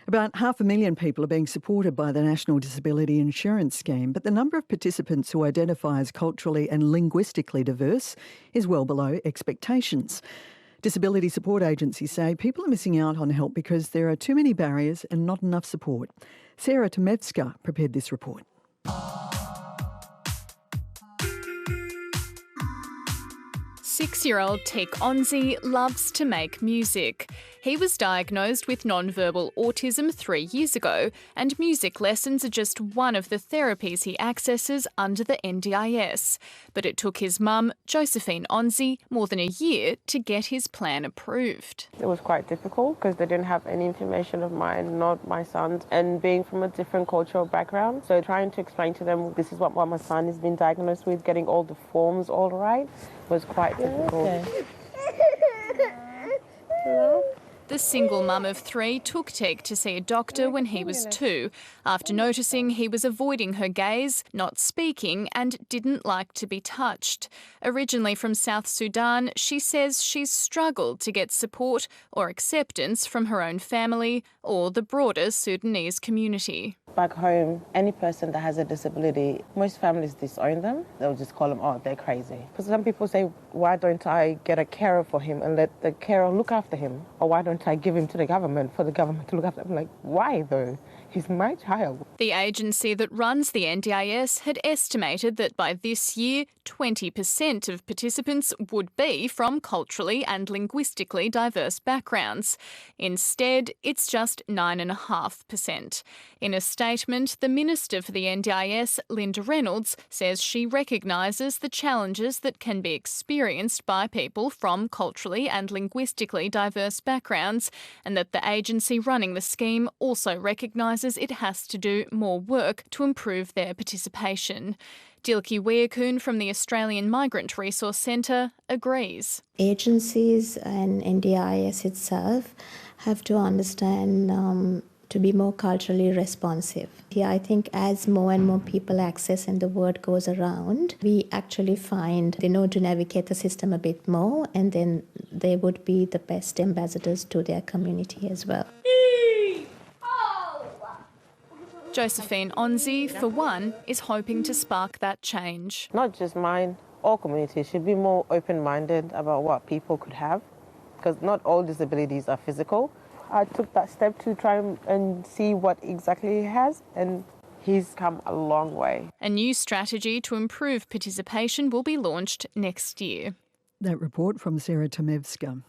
About 500,000 people are being supported by the National Disability Insurance Scheme, but the number of participants who identify as culturally and linguistically diverse is well below expectations. Disability support agencies say people are missing out on help because there are too many barriers and not enough support. Sarah Tomevska prepared this report. Six-year-old Tik Onzi loves to make music. He was diagnosed with non-verbal autism 3 years ago, and music lessons are just one of the therapies he accesses under the NDIS. But it took his mum, Josephine Onzi, more than a year to get his plan approved. It was quite difficult because they didn't have any information of mine, not my son's, and being from a different cultural background. So trying to explain to them this is what my son has been diagnosed with, getting all the forms all right, was quite difficult. Okay. The single mum of 3 took Tik to see a doctor when he was 2, after noticing he was avoiding her gaze, not speaking, and didn't like to be touched. Originally from South Sudan, she says she's struggled to get support or acceptance from her own family or the broader Sudanese community. Back home, any person that has a disability, most families disown them. They'll just call them, oh, they're crazy. Because some people say, why don't I get a carer for him and let the carer look after him? Or why don't I give him to the government for the government to look after him? I'm like, why though? He's my child. The agency that runs the NDIS had estimated that by this year, 20% of participants would be from culturally and linguistically diverse backgrounds. Instead, it's just 9.5%. In a statement, the Minister for the NDIS, Linda Reynolds, says she recognises the challenges that can be experienced by people from culturally and linguistically diverse backgrounds, and that the agency running the scheme also recognises it has to do more work to improve their participation. Dilki Weirkoon from the Australian Migrant Resource Centre agrees. Agencies and NDIS itself have to understand to be more culturally responsive. Yeah, I think as more and more people access and the word goes around, we actually find they know to navigate the system a bit more, and then they would be the best ambassadors to their community as well. Josephine Onzi, for one, is hoping to spark that change. Not just mine, all communities should be more open-minded about what people could have, because not all disabilities are physical. I took that step to try and see what exactly he has, and he's come a long way. A new strategy to improve participation will be launched next year. That report from Sarah Tomevska.